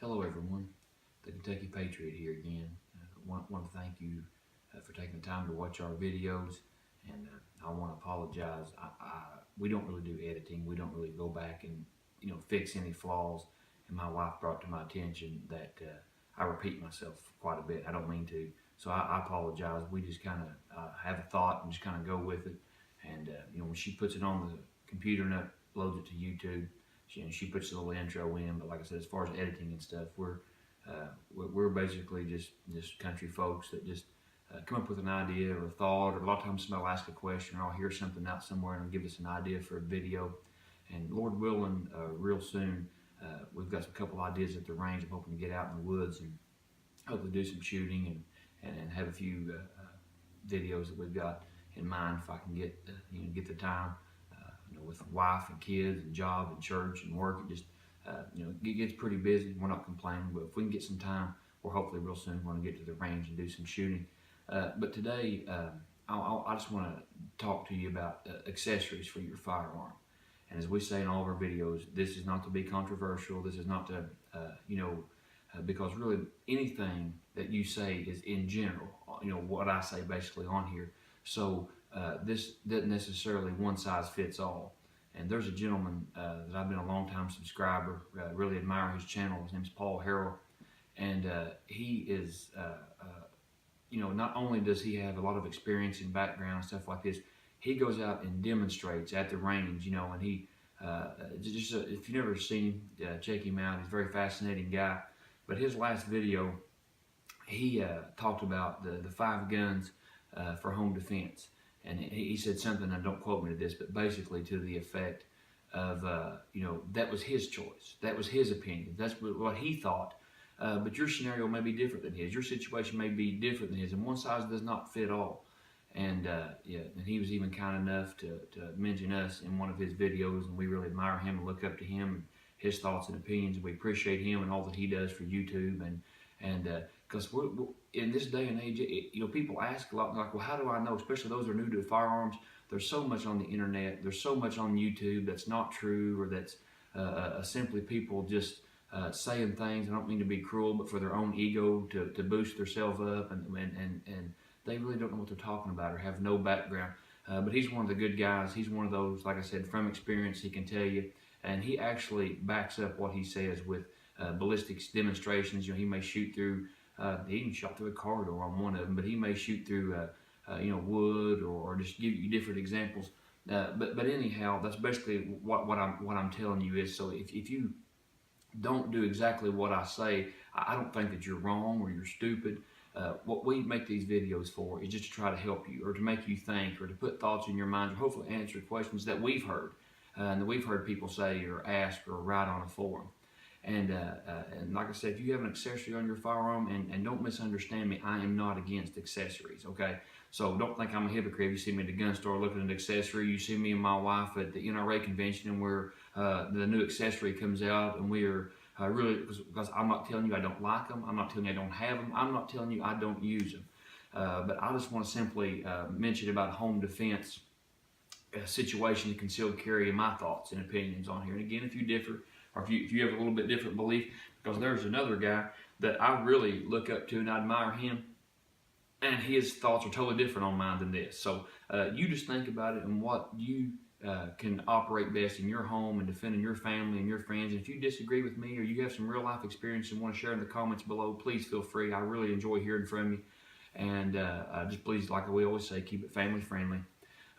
Hello everyone, the Kentucky Patriot here again. Want to thank you for taking the time to watch our videos, and I want to apologize. We don't really do editing. We don't really go back and fix any flaws. And my wife brought to my attention that I repeat myself quite a bit. I don't mean to, so I apologize. We just kind of have a thought and just kind of go with it. And when she puts it on the computer and uploads it to YouTube, she puts a little intro in, but like I said, as far as editing and stuff, we're basically just country folks that just come up with an idea or a thought, or a lot of times somebody will ask a question, or I'll hear something out somewhere and give us an idea for a video. And Lord willing, real soon, we've got a couple ideas at the range. I'm hoping to get out in the woods and hopefully do some shooting and have a few videos that we've got in mind if I can get the time. With wife and kids and job and church and work, it just it gets pretty busy. We're not complaining, but if we can get some time, we're hopefully real soon going to get to the range and do some shooting. But today, I just want to talk to you about accessories for your firearm. And as we say in all of our videos, this is not to be controversial. This is not to, because really anything that you say is in general, what I say basically on here. So this doesn't necessarily one size fits all. And there's a gentleman that I've been a long time subscriber, really admire his channel. His name's Paul Harrell, and he is, not only does he have a lot of experience and background and stuff like this, he goes out and demonstrates at the range, and he, if you've never seen him, check him out. He's a very fascinating guy. But his last video, he talked about the 5 guns for home defense. And he said something, and don't quote me to this, but basically to the effect of, that was his choice. That was his opinion. That's what he thought. But your scenario may be different than his. Your situation may be different than his. And one size does not fit all. And and he was even kind enough to mention us in one of his videos. And we really admire him and look up to him and his thoughts and opinions. And we appreciate him and all that he does for YouTube. And because we're in this day and age, people ask a lot, like, well, how do I know? Especially those that are new to firearms. There's so much on the internet. There's so much on YouTube that's not true, or that's simply people just saying things. I don't mean to be cruel, but for their own ego to boost themselves up, and they really don't know what they're talking about or have no background. But he's one of the good guys. He's one of those, like I said, from experience, he can tell you, and he actually backs up what he says with ballistics demonstrations. He may shoot through. He even shot through a corridor on one of them, but he may shoot through, wood, or just give you different examples. But anyhow, that's basically what I'm telling you is. So if you don't do exactly what I say, I don't think that you're wrong or you're stupid. What we make these videos for is just to try to help you, or to make you think, or to put thoughts in your mind, or hopefully answer questions that we've heard, and that we've heard people say or ask or write on a forum. And like I said, if you have an accessory on your firearm, and don't misunderstand me, I am not against accessories, okay? So don't think I'm a hypocrite. You see me at the gun store looking at an accessory. You see me and my wife at the NRA convention, and the new accessory comes out, and we're really, because I'm not telling you I don't like them. I'm not telling you I don't have them. I'm not telling you I don't use them. But I just want to simply mention about home defense situation and concealed carry, and my thoughts and opinions on here. And again, if you differ, or if you have a little bit different belief, because there's another guy that I really look up to and I admire him, and his thoughts are totally different on mine than this. So you just think about it and what you can operate best in your home and defending your family and your friends. And if you disagree with me, or you have some real life experience and want to share in the comments below, please feel free. I really enjoy hearing from you. And just please, like we always say, keep it family friendly.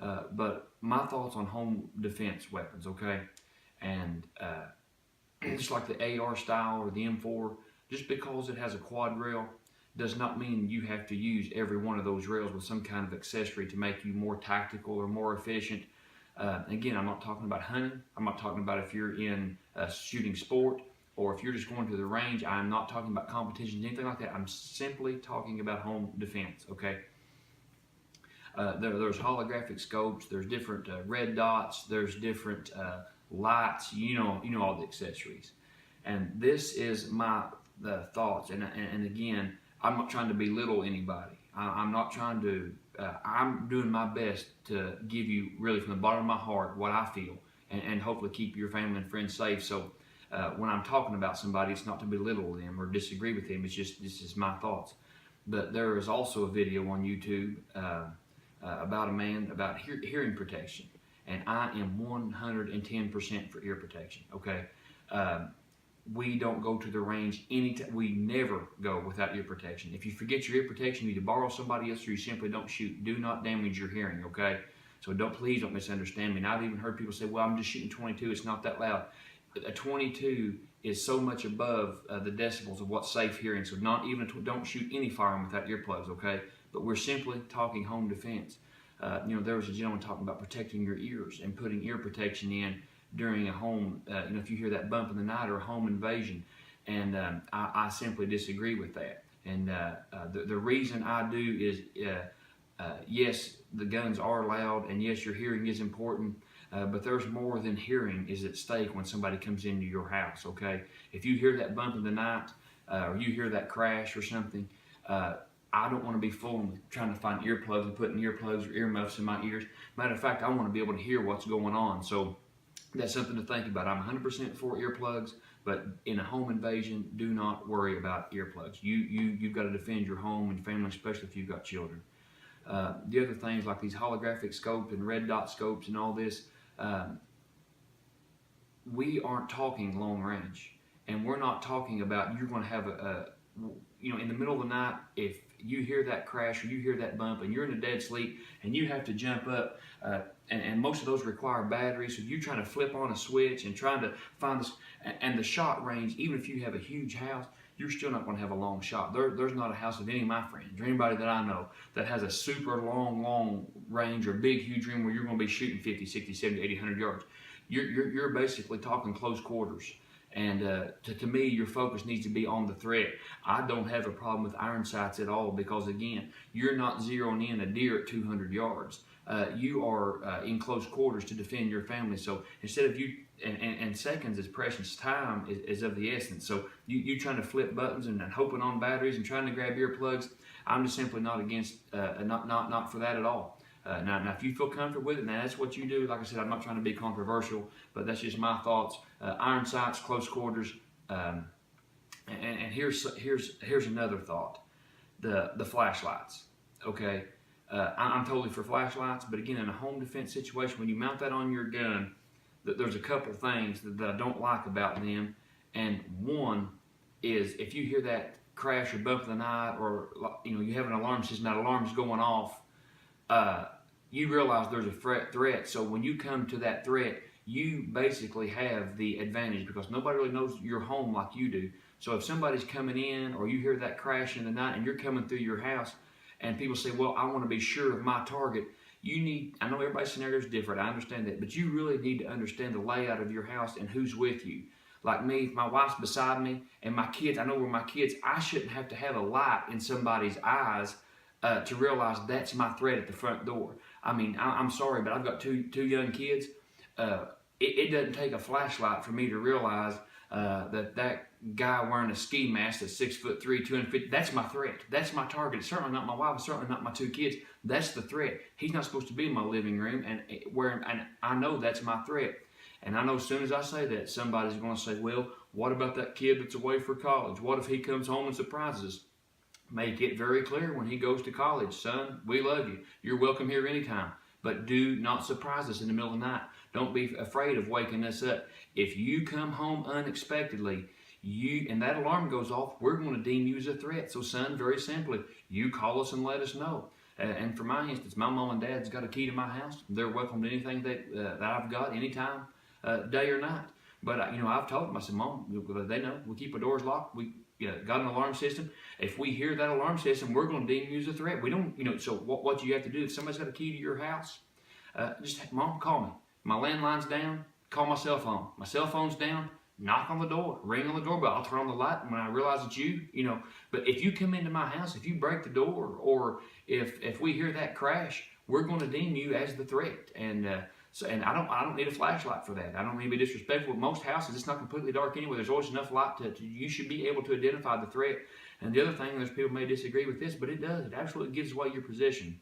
But my thoughts on home defense weapons, okay? And just like the AR style or the M4, just because it has a quad rail does not mean you have to use every one of those rails with some kind of accessory to make you more tactical or more efficient. Again, I'm not talking about hunting. I'm not talking about if you're in shooting sport, or if you're just going to the range. I'm not talking about competitions, anything like that. I'm simply talking about home defense, okay? There's holographic scopes, there's different red dots, there's different lights, all the accessories. And this is my thoughts, and again, I'm not trying to belittle anybody. I'm not trying to, I'm doing my best to give you, really from the bottom of my heart, what I feel, and hopefully keep your family and friends safe. So When I'm talking about somebody, it's not to belittle them or disagree with them. It's just this is my thoughts. But there is also a video on YouTube about a man about hearing protection, and I am 110% for ear protection. Okay, we don't go to the range anytime. We never go without ear protection. If you forget your ear protection, you either borrow somebody else or you simply don't shoot. Do not damage your hearing. Okay, so please don't misunderstand me. And I've even heard people say, "Well, I'm just shooting 22. It's not that loud." A 22 is so much above the decibels of what's safe hearing. So don't shoot any firearm without earplugs, okay? But we're simply talking home defense. There was a gentleman talking about protecting your ears and putting ear protection in during a home, if you hear that bump in the night or a home invasion. And I simply disagree with that. And the reason I do is, yes, the guns are loud, and yes, your hearing is important. But there's more than hearing is at stake when somebody comes into your house, okay? If you hear that bump in the night, or you hear that crash or something, I don't want to be fooling trying to find earplugs and putting earplugs or earmuffs in my ears. Matter of fact, I want to be able to hear what's going on. So that's something to think about. I'm 100% for earplugs, but in a home invasion, do not worry about earplugs. You've got to defend your home and family, especially if you've got children. The other things like these holographic scopes and red dot scopes and all this, we aren't talking long range, and we're not talking about you're going to have in the middle of the night, if you hear that crash or you hear that bump and you're in a dead sleep and you have to jump up, and most of those require batteries, so you're trying to flip on a switch and trying to find this, and the shot range, even if you have a huge house, you're still not going to have a long shot. There's not a house of any of my friends or anybody that I know that has a super long range or big huge room where you're going to be shooting 50, 60, 70, 80, 100 yards. You're basically talking close quarters. And to me, your focus needs to be on the threat. I don't have a problem with iron sights at all because, again, you're not zeroing in a deer at 200 yards. You are in close quarters to defend your family. So instead of you, and seconds is precious, time is of the essence. So you trying to flip buttons and hoping on batteries and trying to grab earplugs, I'm just simply not against, not for that at all. Now, if you feel comfortable with it, now that's what you do. Like I said, I'm not trying to be controversial, but that's just my thoughts. Iron sights, close quarters, and here's another thought: the flashlights. Okay, I'm totally for flashlights, but again, in a home defense situation, when you mount that on your gun, there's a couple things that I don't like about them, and one is if you hear that crash or bump in the night, or you have an alarm system, that alarm's going off. You realize there's a threat. So when you come to that threat, you basically have the advantage because nobody really knows your home like you do. So if somebody's coming in or you hear that crash in the night and you're coming through your house and people say, well, I want to be sure of my target. I know everybody's scenario is different. I understand that. But you really need to understand the layout of your house and who's with you. Like me, if my wife's beside me and my kids, I know where my kids, I shouldn't have to have a light in somebody's eyes to realize that's my threat at the front door. I mean, I'm sorry, but I've got two young kids. It doesn't take a flashlight for me to realize that guy wearing a ski mask that's 6'3", 250, that's my threat. That's my target. It's certainly not my wife. It's certainly not my two kids. That's the threat. He's not supposed to be in my living room, and I know that's my threat. And I know as soon as I say that, somebody's going to say, well, what about that kid that's away for college? What if he comes home and surprises us? Make it very clear when he goes to college, son, we love you. You're welcome here anytime. But do not surprise us in the middle of the night. Don't be afraid of waking us up. If you come home unexpectedly, and that alarm goes off, we're going to deem you as a threat. So, son, very simply, you call us and let us know. And for my instance, my mom and dad's got a key to my house. They're welcome to anything that I've got anytime, day or night. But, I've told them, I said, Mom, they know. We keep our doors locked. We got an alarm system. If we hear that alarm system, we're going to deem you as a threat. We don't, so what you have to do, if somebody's got a key to your house, just, Mom, call me. My landline's down, call my cell phone. My cell phone's down, knock on the door, ring on the doorbell. I'll turn on the light when I realize it's you, But if you come into my house, if you break the door, or if we hear that crash, we're going to deem you as the threat. And I don't need a flashlight for that. I don't need to be disrespectful. With most houses, it's not completely dark anyway. There's always enough light you should be able to identify the threat. And the other thing, there's people may disagree with this, but it does. It absolutely gives away your position.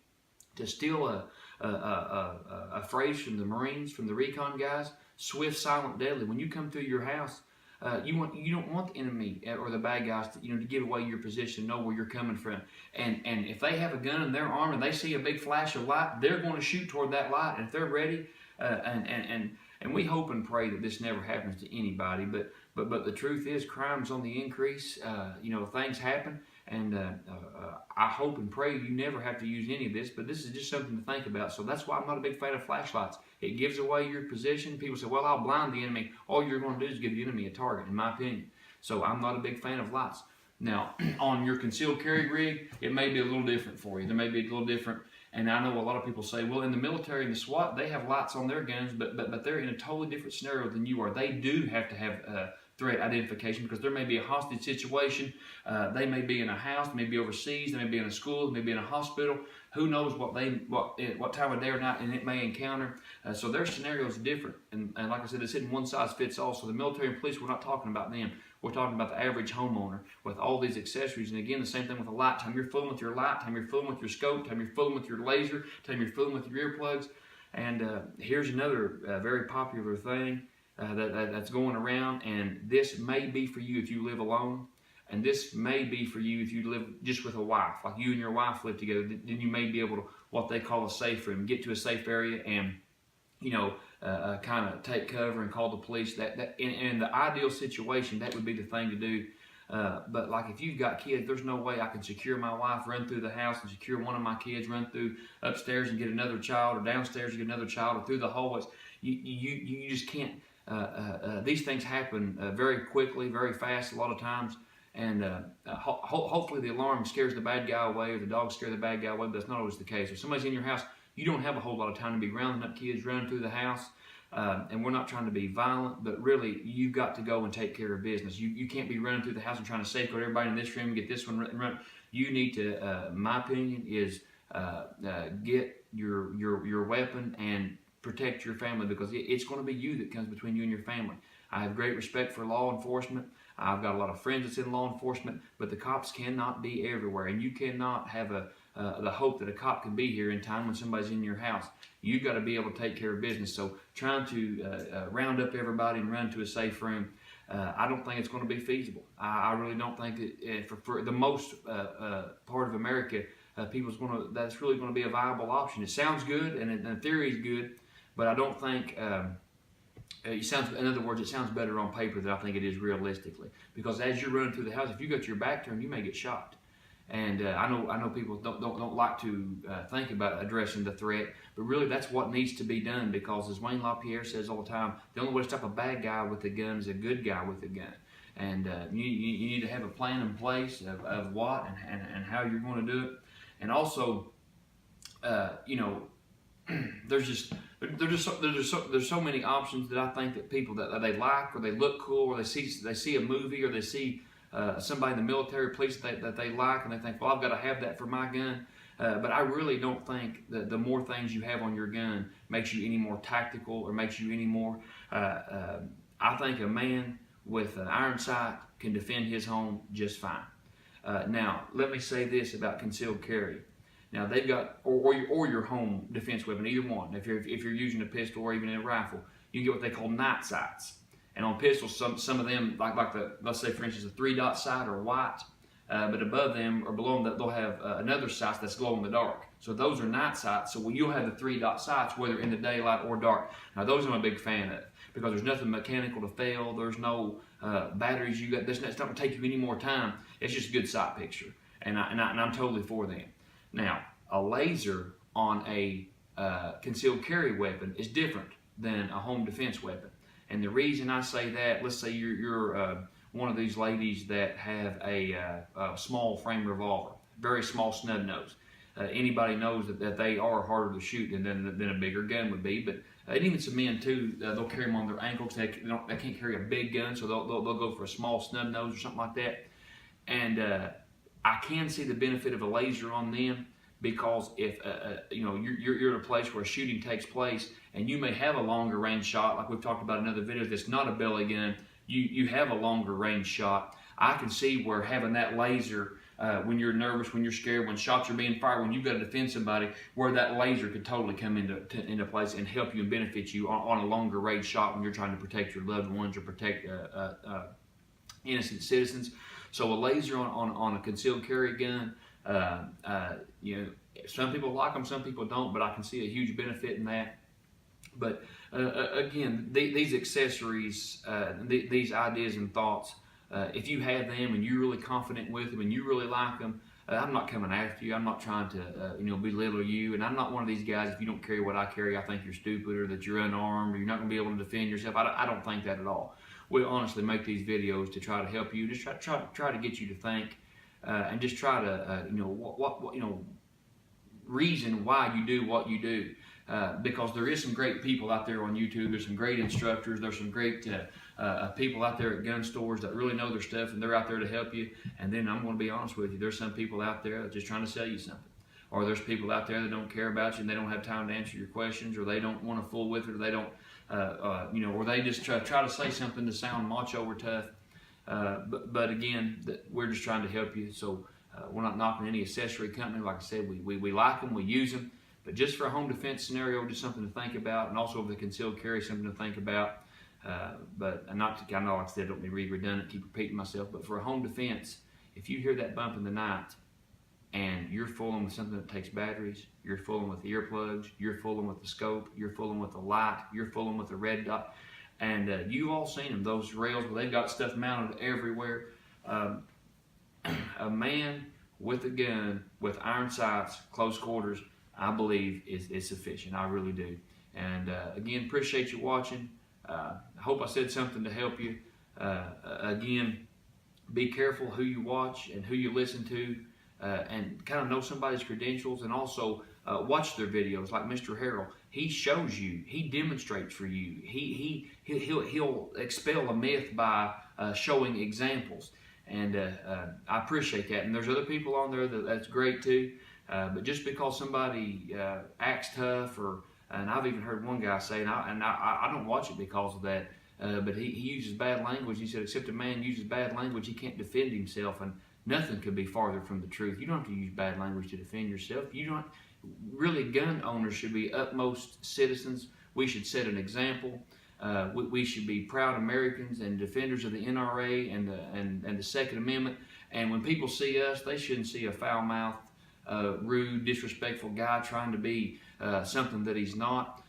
To steal a phrase from the Marines, from the recon guys, swift, silent, deadly. When you come through your house, you don't want the enemy or the bad guys to, to give away your position, know where you're coming from. And if they have a gun in their arm and they see a big flash of light, they're going to shoot toward that light. And if they're ready, and we hope and pray that this never happens to anybody. But the truth is, crime's on the increase. Things happen. And I hope and pray you never have to use any of this, but this is just something to think about. So that's why I'm not a big fan of flashlights. It gives away your position. People say, well, I'll blind the enemy. All you're going to do is give the enemy a target, in my opinion. So I'm not a big fan of lights. Now, on your concealed carry rig, it may be a little different for you. There may be a little different. And I know a lot of people say, well, in the military and the SWAT, they have lights on their guns, but they're in a totally different scenario than you are. They do have to have threat identification, because there may be a hostage situation. They may be in a house, they may be overseas, they may be in a school, they may be in a hospital. Who knows what time of day or night and it may encounter. So their scenario is different. And like I said, it's in one size fits all. So the military and police, we're not talking about them. We're talking about the average homeowner with all these accessories. And again, the same thing with a light. Time you're fooling with your light, time you're fooling with your scope, time you're fooling with your laser, time you're fooling with your earplugs. And here's another very popular thing that's going around, and this may be for you if you live alone, and this may be for you if you live just with a wife, like you and your wife live together. Then you may be able to, what they call a safe room, get to a safe area and kind of take cover and call the police. That in the ideal situation, that would be the thing to do. But like if you've got kids, there's no way I can secure my wife, run through the house and secure one of my kids, run through upstairs and get another child, or downstairs and get another child, or through the hallways. You just can't. These things happen very quickly, very fast a lot of times, and hopefully the alarm scares the bad guy away, or the dogs scare the bad guy away, but that's not always the case. If somebody's in your house, you don't have a whole lot of time to be rounding up kids, running through the house, and we're not trying to be violent, but really you've got to go and take care of business. You can't be running through the house and trying to safeguard everybody in this room and get this one run. You need to, my opinion is, get your weapon and protect your family, because it's going to be you that comes between you and your family. I have great respect for law enforcement. I've got a lot of friends that's in law enforcement, but the cops cannot be everywhere, and you cannot have the hope that a cop can be here in time when somebody's in your house. You've got to be able to take care of business. So trying to round up everybody and run to a safe room, I don't think it's going to be feasible. I really don't think that for the most part of America, that's really going to be a viable option. It sounds good, and in theory is good, but I don't think in other words, it sounds better on paper than I think it is realistically. Because as you're running through the house, if you got your back turned, you may get shot. And I know people don't like to think about addressing the threat, but really that's what needs to be done. Because as Wayne LaPierre says all the time, the only way to stop a bad guy with a gun is a good guy with a gun. And you need to have a plan in place of what and how you're going to do it. And also, there's so many options that I think that people that they like, or they look cool, or they see a movie, or they see somebody in the military, police that they like, and they think, well, I've got to have that for my gun. But I really don't think that the more things you have on your gun makes you any more tactical, or makes you any more. I think a man with an iron sight can defend his home just fine. Now, let me say this about concealed carry. Now they've got, or your home defense weapon, either one. If you're using a pistol or even a rifle, you get what they call night sights. And on pistols, some of them, let's say for instance, a 3-dot sight are white, but above them or below them, they'll have another sight that's glow in the dark. So those are night sights. So you'll have the 3-dot sights whether in the daylight or dark. Now those I'm a big fan of, because there's nothing mechanical to fail. There's no batteries you got. It's not going to take you any more time. It's just a good sight picture, and I'm totally for them. Now, a laser on a concealed carry weapon is different than a home defense weapon. And the reason I say that, let's say you're one of these ladies that have a small frame revolver, very small snub nose. Anybody knows that they are harder to shoot than a bigger gun would be. But and even some men too, they'll carry them on their ankles. They can't carry a big gun, so they'll go for a small snub nose or something like that. And I can see the benefit of a laser on them, because if you're at a place where a shooting takes place, and you may have a longer range shot, like we've talked about in other videos, that's not a belly gun, you have a longer range shot. I can see where having that laser when you're nervous, when you're scared, when shots are being fired, when you've got to defend somebody, where that laser could totally come into place and help you and benefit you on a longer range shot when you're trying to protect your loved ones or protect innocent citizens. So a laser on a concealed carry gun, you know, some people like them, some people don't, but I can see a huge benefit in that. But again, these accessories, these ideas and thoughts, if you have them and you're really confident with them and you really like them, I'm not coming after you. I'm not trying to you know, belittle you. And I'm not one of these guys, if you don't carry what I carry, I think you're stupid or that you're unarmed or you're not going to be able to defend yourself. I don't think that at all. We honestly make these videos to try to help you, just try to get you to think and just try to you know, what you know, reason why you do what you do. Because there is some great people out there on YouTube. There's some great instructors. There's some great people out there at gun stores that really know their stuff, and they're out there to help you. And then I'm going to be honest with you. There's some people out there that are just trying to sell you something. Or there's people out there that don't care about you and they don't have time to answer your questions, or they don't want to fool with it, or they don't, you know, or they just try to say something to sound macho or tough. But again, we're just trying to help you. So we're not knocking any accessory company. Like I said, we like them, we use them. But just for a home defense scenario, just something to think about, and also with the concealed carry, something to think about. But not to, I know, like I said, don't be redundant, keep repeating myself, but for a home defense, if you hear that bump in the night and you're fooling with something that takes batteries, you're fooling with earplugs, you're fooling with the scope, you're fooling with the light, you're fooling with the red dot, and you've all seen them, those rails where they've got stuff mounted everywhere. A man with a gun, with iron sights, close quarters, I believe is sufficient. I really do. And again, appreciate you watching. I hope I said something to help you. Again, be careful who you watch and who you listen to, and kind of know somebody's credentials, and also watch their videos. Like Mr. Harrell, he shows you, he demonstrates for you. He'll expel a myth by showing examples, and I appreciate that. And there's other people on there that's great too. But just because somebody acts tough, and I've even heard one guy say, and I don't watch it because of that, but he uses bad language. He said, except a man uses bad language, he can't defend himself, and nothing could be farther from the truth. You don't have to use bad language to defend yourself. You don't. Really, gun owners should be utmost citizens. We should set an example. We should be proud Americans and defenders of the NRA and the Second Amendment. And when people see us, they shouldn't see a foul-mouthed, rude, disrespectful guy trying to be something that he's not.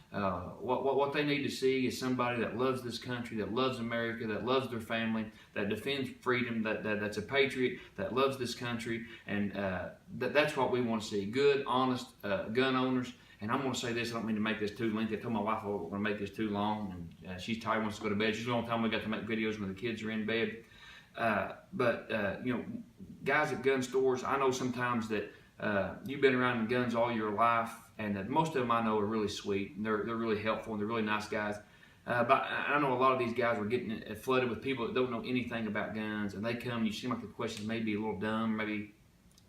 What they need to see is somebody that loves this country, that loves America, that loves their family, that defends freedom, that's a patriot, that loves this country, and that's what we want to see. Good, honest gun owners. And I'm going to say this, I don't mean to make this too lengthy. I told my wife I wasn't going to make this too long, and she's tired, wants to go to bed. She's the only time we got to make videos when the kids are in bed. You know, guys at gun stores, I know sometimes that you've been around guns all your life, and most of them I know are really sweet, and they're really helpful, and they're really nice guys. But I know a lot of these guys are getting flooded with people that don't know anything about guns, and they come, and you seem like the questions may be a little dumb,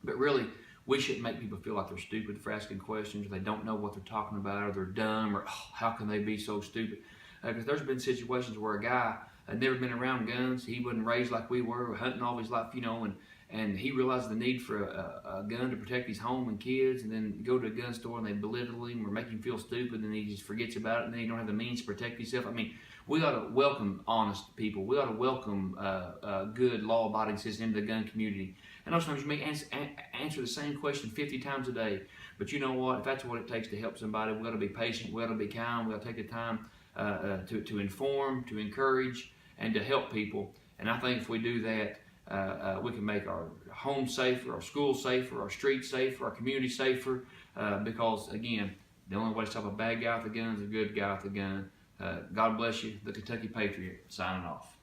but really, we shouldn't make people feel like they're stupid for asking questions, or they don't know what they're talking about, or they're dumb, or how can they be so stupid? Because there's been situations where a guy had never been around guns, he wasn't raised like we were hunting all his life, you know, and he realized the need for a gun to protect his home and kids, and then go to a gun store and they belittle him or make him feel stupid, and he just forgets about it, and then he don't have the means to protect himself. I mean, we ought to welcome honest people. We ought to welcome good, law-abiding citizens into the gun community. And sometimes you may answer the same question 50 times a day, but you know what? If that's what it takes to help somebody, we've got to be patient, we've got to be kind, we've got to take the time to inform, to encourage, and to help people. And I think if we do that, we can make our home safer, our schools safer, our streets safer, our community safer, because, again, the only way to stop a bad guy with a gun is a good guy with a gun. God bless you. The Kentucky Patriot, signing off.